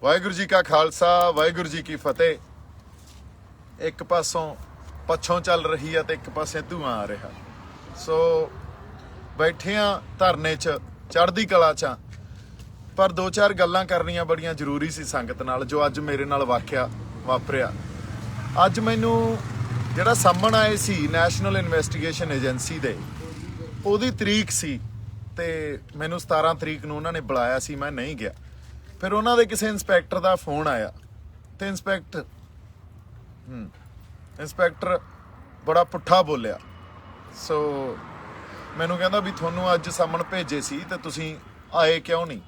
वाहिगुरू जी का खालसा वाहिगुरू जी की फतेह। एक पासों पछों चल रही है तो एक पासे धुआं आ रहा। सो बैठे हाँ धरने च चढ़दी कला च, पर दो चार गल्लां करनियां बड़ियां जरूरी सी संगत नाल, जो अज मेरे नाल वापरिया। अज मैनू जिहड़ा सामण आए सी नैशनल इन्वैस्टिगेशन एजेंसी दे, ओहदी तरीक सी ते मैनू 17 तरीक नूं उन्हां ने बुलाया सी, मैं नहीं गया। फिर उन्होंने किसी इंस्पैक्टर का फोन आया तो इंस्पैक्टर बड़ा पुट्ठा बोलिया। सो मैनू कहता भी थोनू अज सामण भेजे सी तो तुसीं आए क्यों नहीं।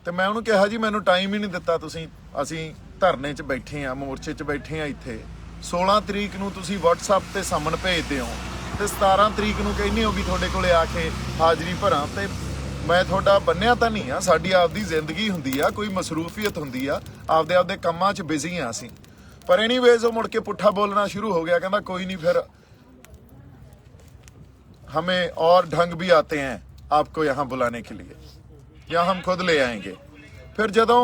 तो मैं उन्होंने कहा जी मैनू टाइम ही नहीं दिता, तुसीं असीं धरने च बैठे हाँ, मोर्चे च बैठे हाँ। इत्थे 16 तरीक नूं तुसीं WhatsApp ते सामण भेजते हो तो 17 तरीक नूं कहने हो भी तुहाडे कोले आके हाज़री भरां। ते मैं थोड़ा बन्निया तो नहीं हाँ, साडी आपदी जिंदगी हुंदी आ, कोई मसरूफीयत हुंदी आ, आपदे कामां च बिजी हाँ असीं। पर एनीवेज वो मुड़ के पुट्ठा बोलना शुरू हो गया, कहता कोई नहीं, फिर हमें और ढंग भी आते हैं आपको यहाँ बुलाने के लिए, या हम खुद ले आएंगे। फिर जदों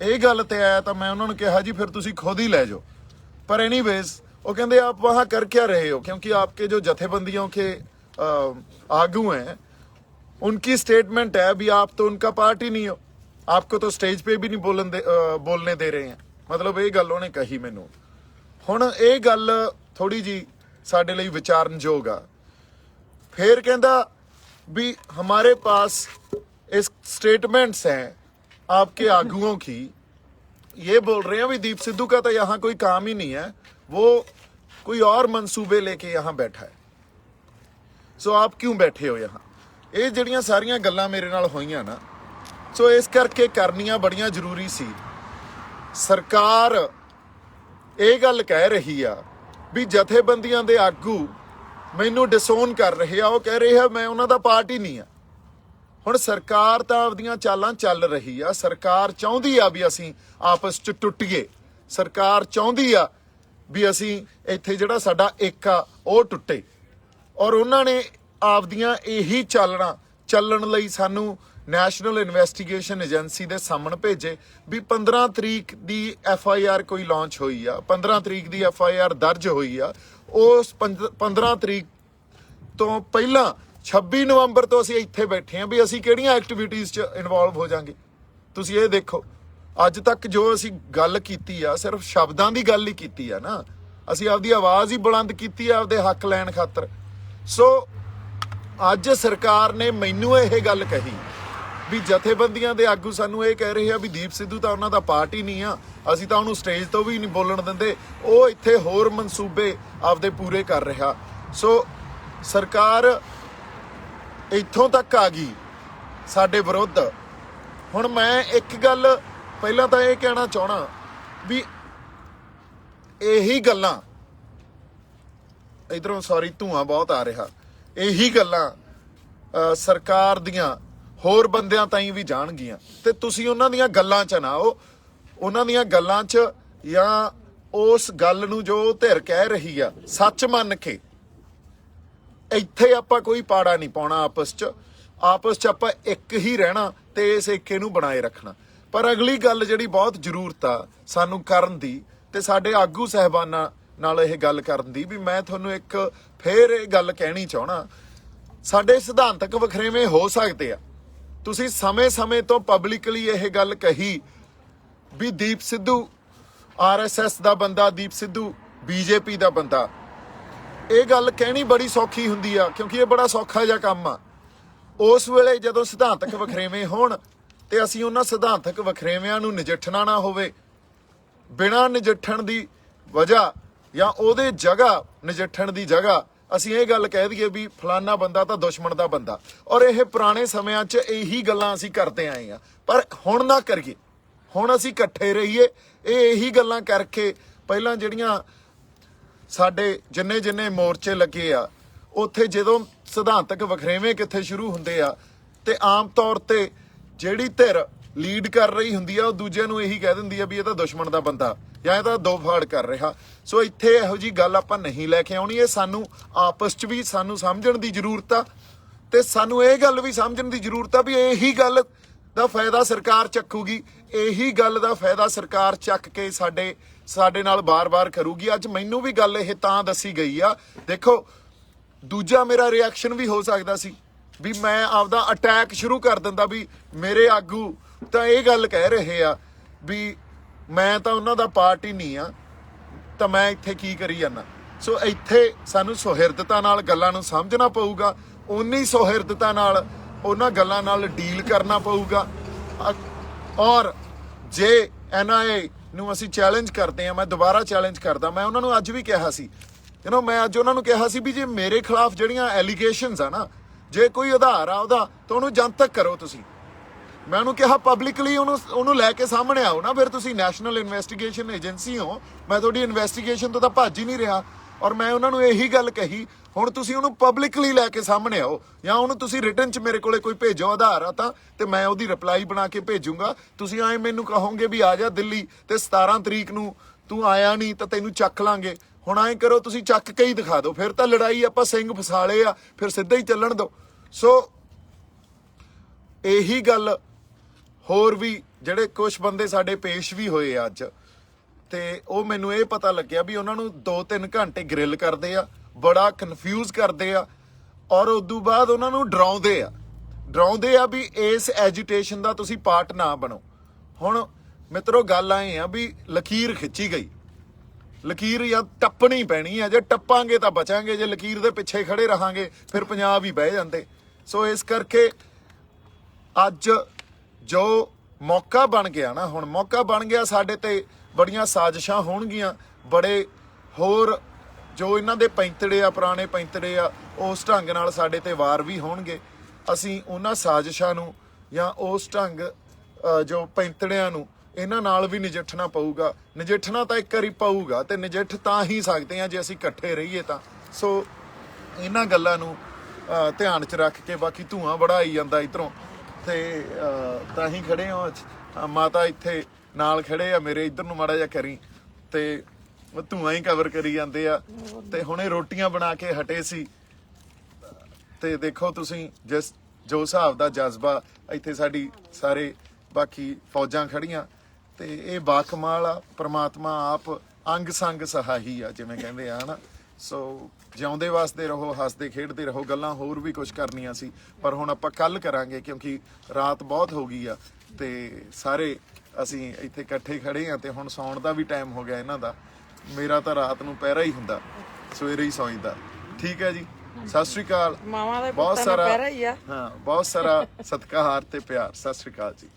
ये गल ते आया तो मैं उन्होंने कहा जी फिर तुसीं खुद ही ले जाओ। पर एनीवेज वो कहते आप वहाँ कर क्या रहे हो, क्योंकि आपके जो जथेबंदियों के आगू हैं उनकी स्टेटमेंट है भी आप तो उनका पार्ट ही नहीं हो, आपको तो स्टेज पे भी नहीं बोलने दे रहे हैं। मतलब ये गल उन्हें कही मैनू। हुण ये गल थोड़ी जी साडे लई विचारनयोग आ। फिर कहंदा भी हमारे पास इस स्टेटमेंट्स हैं आपके आगुओं की, ये बोल रहे हैं भी दीप सिद्धू का तो यहाँ कोई काम ही नहीं है, वो कोई और मंसूबे लेके यहाँ बैठा है। सो आप क्यों बैठे हो यहाँ। ये ਜਿਹੜੀਆਂ ਸਾਰੀਆਂ ਗੱਲਾਂ ਮੇਰੇ ਨਾਲ ਹੋਈਆਂ ਨਾ, ਸੋ ਇਸ ਕਰਕੇ ਕਰਨੀਆਂ ਬੜੀਆਂ ਜ਼ਰੂਰੀ ਸੀ। ਸਰਕਾਰ ਇਹ ਗੱਲ ਕਹਿ ਰਹੀ ਆ ਵੀ ਜਥੇਬੰਦੀਆਂ ਦੇ ਆਗੂ ਮੈਨੂੰ ਡਿਸਓਨ ਕਰ ਰਹੇ ਆ, ਉਹ ਕਹਿ ਰਹੇ ਆ ਮੈਂ ਉਹਨਾਂ ਦਾ ਪਾਰਟ ਹੀ ਨਹੀਂ ਆ। ਹੁਣ ਸਰਕਾਰ ਤਾਂ ਆਪਦੀਆਂ ਚਾਲਾਂ ਚੱਲ ਰਹੀ ਆ, ਸਰਕਾਰ ਚਾਹੁੰਦੀ ਆ ਵੀ ਅਸੀਂ ਆਪਸ 'ਚ ਟੁੱਟੀਏ, ਸਰਕਾਰ ਚਾਹੁੰਦੀ ਆ ਵੀ ਅਸੀਂ ਇੱਥੇ ਜਿਹੜਾ ਸਾਡਾ ਇੱਕ ਆ ਉਹ ਟੁੱਟੇ। ਔਰ ਉਹਨਾਂ ਨੇ ਆਪਦੀਆਂ ਇਹੀ ਚੱਲਣ ਲਈ ਸਾਨੂੰ ਨੈਸ਼ਨਲ ਇਨਵੈਸਟੀਗੇਸ਼ਨ ਏਜੰਸੀ ਦੇ ਸਾਹਮਣੇ ਭੇਜੇ ਵੀ 15 ਤਰੀਕ ਦੀ FIR ਕੋਈ ਲਾਂਚ ਹੋਈ ਆ, 15 ਤਰੀਕ ਦੀ FIR ਦਰਜ ਹੋਈ ਆ। ਉਸ 15 ਤਰੀਕ ਤੋਂ ਪਹਿਲਾਂ 26 ਨਵੰਬਰ ਤੋਂ ਅਸੀਂ ਇੱਥੇ ਬੈਠੇ ਹਾਂ ਵੀ ਅਸੀਂ ਕਿਹੜੀਆਂ ਐਕਟੀਵਿਟੀਜ਼ 'ਚ ਇਨਵੋਲਵ ਹੋ ਜਾਾਂਗੇ। ਤੁਸੀਂ ਇਹ ਦੇਖੋ ਅੱਜ ਤੱਕ ਜੋ ਅਸੀਂ ਗੱਲ ਕੀਤੀ ਆ ਸਿਰਫ ਸ਼ਬਦਾਂ ਦੀ ਗੱਲ ਹੀ ਕੀਤੀ ਆ ਨਾ, ਅਸੀਂ ਆਪਦੀ ਆਵਾਜ਼ ਹੀ ਬੁਲੰਦ ਕੀਤੀ ਆ ਆਪਦੇ ਹੱਕ ਲੈਣ ਖਾਤਰ। ਸੋ ਅੱਜ ਸਰਕਾਰ ਨੇ ਮੈਨੂੰ ਇਹ ਗੱਲ ਕਹੀ ਵੀ ਜਥੇਬੰਦੀਆਂ ਦੇ ਆਗੂ ਸਾਨੂੰ ਇਹ ਕਹਿ ਰਹੇ ਆ ਵੀ ਦੀਪ ਸਿੱਧੂ ਤਾਂ ਉਹਨਾਂ ਦਾ ਪਾਰਟ ਹੀ ਨਹੀਂ ਆ, ਅਸੀਂ ਤਾਂ ਉਹਨੂੰ ਸਟੇਜ ਤੋਂ ਵੀ ਨਹੀਂ ਬੋਲਣ ਦਿੰਦੇ, ਉਹ ਇੱਥੇ ਹੋਰ ਮਨਸੂਬੇ ਆਪਦੇ ਪੂਰੇ ਕਰ ਰਿਹਾ। ਸੋ ਸਰਕਾਰ ਇੱਥੋਂ ਤੱਕ ਆ ਗਈ ਸਾਡੇ ਵਿਰੁੱਧ। ਹੁਣ ਮੈਂ ਇੱਕ ਗੱਲ ਪਹਿਲਾਂ ਤਾਂ ਇਹ ਕਹਿਣਾ ਚਾਹਣਾ ਵੀ ਇਹੀ ਗੱਲਾਂ ਇਧਰੋਂ ਸੌਰੀ ਧੂਆਂ ਬਹੁਤ ਆ ਰਿਹਾ, ਇਹੀ ਗੱਲਾਂ ਸਰਕਾਰ ਦੀਆਂ ਹੋਰ ਬੰਦਿਆਂ ਤਾਈਂ ਵੀ ਜਾਣਗੀਆਂ ਤੇ ਤੁਸੀਂ ਉਹਨਾਂ ਦੀਆਂ ਗੱਲਾਂ 'ਚ ਨਾ ਆਓ। ਉਹਨਾਂ ਦੀਆਂ ਗੱਲਾਂ 'ਚ ਜਾਂ ਉਸ ਗੱਲ ਨੂੰ ਜੋ ਧਿਰ ਕਹਿ ਰਹੀ ਆ ਸੱਚ ਮੰਨ ਕੇ ਇੱਥੇ ਆਪਾਂ ਕੋਈ ਪਾੜਾ ਨਹੀਂ ਪਾਉਣਾ। ਆਪਸ 'ਚ ਆਪਾਂ ਇੱਕ ਹੀ ਰਹਿਣਾ ਤੇ ਇਸ ਏਕੇ ਨੂੰ ਬਣਾਏ ਰੱਖਣਾ। ਪਰ ਅਗਲੀ ਗੱਲ ਜਿਹੜੀ ਬਹੁਤ ਜ਼ਰੂਰਤ ਆ ਸਾਨੂੰ ਕਰਨ ਦੀ ਤੇ ਸਾਡੇ ਆਗੂ ਸਾਹਿਬਾਨਾਂ ਨਾਲ ਇਹ ਗੱਲ ਕਰਨ ਦੀ, ਵੀ ਮੈਂ ਤੁਹਾਨੂੰ ਇੱਕ ਫੇਰ ਇਹ ਗੱਲ ਕਹਿਣੀ ਚਾਹਣਾ, ਸਾਡੇ ਸਿਧਾਂਤਕ ਵਖਰੇਵੇਂ ਹੋ ਸਕਦੇ ਆ। ਤੁਸੀਂ ਸਮੇਂ ਤੋਂ ਪਬਲਿਕਲੀ ਇਹ ਗੱਲ ਕਹੀ ਵੀ ਦੀਪ ਸਿੱਧੂ RSS ਦਾ ਬੰਦਾ, ਦੀਪ ਸਿੱਧੂ BJP ਦਾ ਬੰਦਾ। ਇਹ ਗੱਲ ਕਹਿਣੀ ਬੜੀ ਸੌਖੀ ਹੁੰਦੀ ਆ ਕਿਉਂਕਿ ਇਹ ਬੜਾ ਸੌਖਾ ਜਿਹਾ ਕੰਮ ਆ। ਉਸ ਵੇਲੇ ਜਦੋਂ ਸਿਧਾਂਤਕ ਵਖਰੇਵੇਂ ਹੋਣ ਤੇ ਅਸੀਂ ਉਹਨਾਂ ਸਿਧਾਂਤਕ ਵਖਰੇਵਿਆਂ ਨੂੰ ਨਜਿੱਠਣਾ ਨਾ ਹੋਵੇ, ਬਿਨਾਂ ਨਜਿੱਠਣ ਦੀ ਵਜ੍ਹਾ ਜਾਂ ਉਹਦੇ ਜਗ੍ਹਾ ਨਜਿੱਠਣ ਦੀ ਜਗ੍ਹਾ ਅਸੀਂ ਇਹ ਗੱਲ ਕਹਿ ਦਈਏ ਵੀ ਫਲਾਨਾ ਬੰਦਾ ਤਾਂ ਦੁਸ਼ਮਣ ਦਾ ਬੰਦਾ। ਔਰ ਇਹ ਪੁਰਾਣੇ ਸਮਿਆਂ 'ਚ ਇਹੀ ਗੱਲਾਂ ਅਸੀਂ ਕਰਦੇ ਆਏ ਆ, ਪਰ ਹੁਣ ਨਾ ਕਰੀਏ। ਹੁਣ ਅਸੀਂ ਇਕੱਠੇ ਰਹੀਏ। ਇਹੀ ਗੱਲਾਂ ਕਰਕੇ ਪਹਿਲਾਂ ਜਿਹੜੀਆਂ ਸਾਡੇ ਜਿੰਨੇ ਮੋਰਚੇ ਲੱਗੇ ਆ ਉੱਥੇ ਜਦੋਂ ਸਿਧਾਂਤਕ ਵਖਰੇਵੇਂ ਕਿੱਥੇ ਸ਼ੁਰੂ ਹੁੰਦੇ ਆ ਤੇ ਆਮ ਤੌਰ ਤੇ ਜਿਹੜੀ ਧਿਰ ਲੀਡ ਕਰ ਰਹੀ ਹੁੰਦੀ ਆ ਉਹ ਦੂਜਿਆਂ ਨੂੰ ਇਹੀ ਕਹਿ ਦਿੰਦੀ ਆ ਵੀ ਇਹ ਤਾਂ ਦੁਸ਼ਮਣ ਦਾ ਬੰਦਾ ਜਾਂ ਇਹ ਤਾਂ ਦੋ ਫਾੜ ਕਰ ਰਿਹਾ। ਸੋ ਇੱਥੇ ਇਹੋ ਜੀ ਗੱਲ ਆਪਾਂ ਨਹੀਂ ਲੈ ਕੇ ਆਉਣੀ। ਇਹ ਸਾਨੂੰ ਆਪਸ 'ਚ ਵੀ ਸਾਨੂੰ ਸਮਝਣ ਦੀ ਜ਼ਰੂਰਤ ਆ ਤੇ ਸਾਨੂੰ ਇਹ ਗੱਲ ਵੀ ਸਮਝਣ ਦੀ ਜ਼ਰੂਰਤ ਆ ਵੀ ਇਹੀ ਗੱਲ ਦਾ ਫਾਇਦਾ ਸਰਕਾਰ ਚੱਕੂਗੀ। ਇਹੀ ਗੱਲ ਦਾ ਫਾਇਦਾ ਸਰਕਾਰ ਚੱਕ ਕੇ ਸਾਡੇ ਨਾਲ ਬਾਰ-ਬਾਰ ਕਰੂਗੀ। ਅੱਜ ਮੈਨੂੰ ਵੀ ਗੱਲ ਇਹ ਤਾਂ ਦੱਸੀ ਗਈ ਆ, ਦੇਖੋ ਦੂਜਾ ਮੇਰਾ ਰਿਐਕਸ਼ਨ ਵੀ ਹੋ ਸਕਦਾ ਸੀ ਵੀ ਮੈਂ ਆਪਦਾ ਅਟੈਕ ਸ਼ੁਰੂ ਕਰ ਦਿੰਦਾ ਵੀ ਮੇਰੇ ਆਗੂ ਤਾਂ ਇਹ ਗੱਲ ਕਹਿ ਰਹੇ ਆ ਵੀ ਮੈਂ ਤਾਂ ਉਹਨਾਂ ਦਾ ਪਾਰਟ ਹੀ ਨਹੀਂ ਆ, ਤਾਂ ਮੈਂ ਇੱਥੇ ਕੀ ਕਰੀ ਜਾਂਦਾ। ਸੋ ਇੱਥੇ ਸਾਨੂੰ ਸੁਹਿਰਦਤਾ ਨਾਲ ਗੱਲਾਂ ਨੂੰ ਸਮਝਣਾ ਪਊਗਾ, ਉਨੀ ਸੁਹਿਰਦਤਾ ਨਾਲ ਉਹਨਾਂ ਗੱਲਾਂ ਨਾਲ ਡੀਲ ਕਰਨਾ ਪਊਗਾ। ਔਰ ਜੇ NIA ਨੂੰ ਅਸੀਂ ਚੈਲੰਜ ਕਰਦੇ ਆ, ਮੈਂ ਦੁਬਾਰਾ ਚੈਲੰਜ ਕਰਦਾ, ਮੈਂ ਉਹਨਾਂ ਨੂੰ ਅੱਜ ਵੀ ਕਿਹਾ ਸੀ, ਮੈਂ ਅੱਜ ਉਹਨਾਂ ਨੂੰ ਕਿਹਾ ਸੀ ਵੀ ਜੇ ਮੇਰੇ ਖਿਲਾਫ ਜਿਹੜੀਆਂ ਐਲੀਗੇਸ਼ਨਸ ਆ ਨਾ, ਜੇ ਕੋਈ ਆਧਾਰ ਆ ਉਹਦਾ ਤਾਂ ਉਹਨੂੰ ਜਨਤਕ ਕਰੋ। ਤੁਸੀਂ ਮੈਂ ਉਹਨੂੰ ਕਿਹਾ ਪਬਲਿਕਲੀ ਉਹਨੂੰ ਲੈ ਕੇ ਸਾਹਮਣੇ ਆਓ ਨਾ, ਫਿਰ ਤੁਸੀਂ ਨੈਸ਼ਨਲ ਇਨਵੈਸਟੀਗੇਸ਼ਨ ਏਜੰਸੀ ਹੋ, ਮੈਂ ਤੁਹਾਡੀ ਇਨਵੈਸਟੀਗੇਸ਼ਨ ਤੋਂ ਤਾਂ ਭੱਜ ਹੀ ਨਹੀਂ ਰਿਹਾ। ਔਰ ਮੈਂ ਉਹਨਾਂ ਨੂੰ ਇਹੀ ਗੱਲ ਕਹੀ, ਹੁਣ ਤੁਸੀਂ ਉਹਨੂੰ ਪਬਲਿਕਲੀ ਲੈ ਕੇ ਸਾਹਮਣੇ ਆਓ, ਜਾਂ ਉਹਨੂੰ ਤੁਸੀਂ ਰਿਟਨ 'ਚ ਮੇਰੇ ਕੋਲੇ ਕੋਈ ਭੇਜੋ ਆਧਾਰ ਆ ਤਾਂ, ਤੇ ਮੈਂ ਉਹਦੀ ਰਿਪਲਾਈ ਬਣਾ ਕੇ ਭੇਜੂੰਗਾ। ਤੁਸੀਂ ਐਂ ਮੈਨੂੰ ਕਹੋਗੇ ਵੀ ਆ ਜਾ ਦਿੱਲੀ ਤੇ 17 ਤਰੀਕ ਨੂੰ ਤੂੰ ਆਇਆ ਨਹੀਂ ਤਾਂ ਤੈਨੂੰ ਚੱਕ ਲਾਂਗੇ। ਹੁਣ ਐਂ ਕਰੋ, ਤੁਸੀਂ ਚੱਕ ਕੇ ਹੀ ਦਿਖਾ ਦਿਓ, ਫਿਰ ਤਾਂ ਲੜਾਈ ਆਪਾਂ ਸਿੰਘ ਫਸਾਲੇ ਆ, ਫਿਰ ਸਿੱਧਾ ਹੀ ਚੱਲਣ ਦਿਓ। ਸੋ ਇਹੀ ਗੱਲ ਹੋਰ ਵੀ ਜਿਹੜੇ ਕੁਝ ਬੰਦੇ ਸਾਡੇ ਪੇਸ਼ ਵੀ ਹੋਏ ਆ ਅੱਜ, ਤੇ ਉਹ ਮੈਨੂੰ ਇਹ ਪਤਾ ਲੱਗਿਆ ਵੀ ਉਹਨਾਂ ਨੂੰ 2-3 ਘੰਟੇ ਗ੍ਰਿਲ ਕਰਦੇ ਆ, ਬੜਾ ਕਨਫਿਊਜ਼ ਕਰਦੇ ਆ, ਔਰ ਉਦੋਂ ਬਾਅਦ ਉਹਨਾਂ ਨੂੰ ਡਰਾਉਂਦੇ ਆ ਵੀ ਇਸ ਐਜੀਟੇਸ਼ਨ ਦਾ ਤੁਸੀਂ ਪਾਰਟ ਨਾ ਬਣੋ। ਹੁਣ ਮਿੱਤਰੋ ਗੱਲ ਆਏ ਆ ਵੀ ਲਕੀਰ ਖਿੱਚੀ ਗਈ, ਲਕੀਰ ਜਾਂ ਟੱਪਣੀ ਪੈਣੀ ਆ, ਜੇ ਟੱਪਾਂਗੇ ਤਾਂ ਬਚਾਂਗੇ, ਜੇ ਲਕੀਰ ਦੇ ਪਿੱਛੇ ਖੜੇ ਰਹਾਂਗੇ ਫਿਰ ਪੰਜਾਬ ਹੀ ਬਹਿ ਜਾਂਦੇ। ਸੋ ਇਸ ਕਰਕੇ ਅੱਜ ਜੋ ਮੌਕਾ ਬਣ ਗਿਆ ਨਾ, ਹੁਣ ਮੌਕਾ ਬਣ ਗਿਆ, ਸਾਡੇ ਤੇ ਬੜੀਆਂ ਸਾਜ਼ਿਸ਼ਾਂ ਹੋਣਗੀਆਂ, ਬੜੇ ਹੋਰ ਜੋ ਇਹਨਾਂ ਦੇ ਪੈਂਤੜੇ ਆ, ਪੁਰਾਣੇ ਪੈਂਤੜੇ ਆ, ਉਸ ਢੰਗ ਨਾਲ ਸਾਡੇ ਤੇ ਵਾਰ ਵੀ ਹੋਣਗੇ। ਅਸੀਂ ਉਹਨਾਂ ਸਾਜ਼ਿਸ਼ਾਂ ਨੂੰ ਜਾਂ ਉਸ ਢੰਗ ਜੋ ਪੈਂਤੜਿਆਂ ਨੂੰ ਇਹਨਾਂ ਨਾਲ ਵੀ ਨਜਿੱਠਣਾ ਪਊਗਾ। ਨਜਿੱਠਣਾ ਤਾਂ ਇੱਕ ਵਾਰੀ ਪਊਗਾ, ਤੇ ਨਜਿੱਠ ਤਾਂ ਹੀ ਸਕਦੇ ਆ ਜੇ ਅਸੀਂ ਇਕੱਠੇ ਰਹੀਏ ਤਾਂ। ਸੋ ਇਹਨਾਂ ਗੱਲਾਂ ਨੂੰ ਧਿਆਨ 'ਚ ਰੱਖ ਕੇ, ਬਾਕੀ ਧੂਆਂ ਬੜਾ ਆਈ ਜਾਂਦਾ ਇੱਧਰੋਂ, ਤੇ ਤਾਂ ਹੀ ਖੜੇ ਹਾਂ। ਮਾਤਾ ਇੱਥੇ ਨਾਲ ਖੜੇ ਆ ਮੇਰੇ, ਇੱਧਰ ਨੂੰ ਮਾੜਾ ਜਿਹਾ ਕਰੀ, ਤੇ ਧੂਆਂ ਹੀ ਕਵਰ ਕਰੀ ਜਾਂਦੇ ਆ। ਤੇ ਹੁਣੇ ਰੋਟੀਆਂ ਬਣਾ ਕੇ ਹਟੇ ਸੀ, ਤੇ ਦੇਖੋ ਤੁਸੀਂ ਜੋ ਹਿਸਾਬ ਦਾ ਜਜ਼ਬਾ ਇੱਥੇ ਸਾਡੀ ਸਾਰੇ ਬਾਕੀ ਫੌਜਾਂ ਖੜੀਆਂ, ਤੇ ਇਹ ਬਾਕਮਾਲ ਆ। ਪ੍ਰਮਾਤਮਾ ਆਪ ਅੰਗ ਸੰਗ ਸਹਾਈ ਆ, ਜਿਵੇਂ ਕਹਿੰਦੇ ਆ ਨਾ। ਸੋ ਜਿਉਂਦੇ ਵਸਦੇ ਰਹੋ, ਹੱਸਦੇ ਖੇਡਦੇ ਰਹੋ। ਗੱਲਾਂ ਹੋਰ ਵੀ ਕੁਝ ਕਰਨੀਆਂ ਸੀ, ਪਰ ਹੁਣ ਆਪਾਂ ਕੱਲ ਕਰਾਂਗੇ, ਕਿਉਂਕਿ ਰਾਤ ਬਹੁਤ ਹੋ ਗਈ ਆ, ਤੇ ਸਾਰੇ ਅਸੀਂ ਇੱਥੇ ਇਕੱਠੇ ਖੜੇ ਆ, ਤੇ ਹੁਣ ਸੌਣ ਦਾ ਵੀ ਟਾਈਮ ਹੋ ਗਿਆ ਇਹਨਾਂ ਦਾ। ਮੇਰਾ ਤਾਂ ਰਾਤ ਨੂੰ ਪਹਿਰਾ ਹੀ ਹੁੰਦਾ, ਸਵੇਰੇ ਹੀ ਸੌਂਦਾ। ਠੀਕ ਹੈ ਜੀ, ਸਤਿ ਸ੍ਰੀ ਅਕਾਲ। ਬਹੁਤ ਸਾਰਾ ਸਤਿਕਾਰ ਤੇ ਪਿਆਰ। ਸਤਿ ਸ੍ਰੀ ਅਕਾਲ ਜੀ।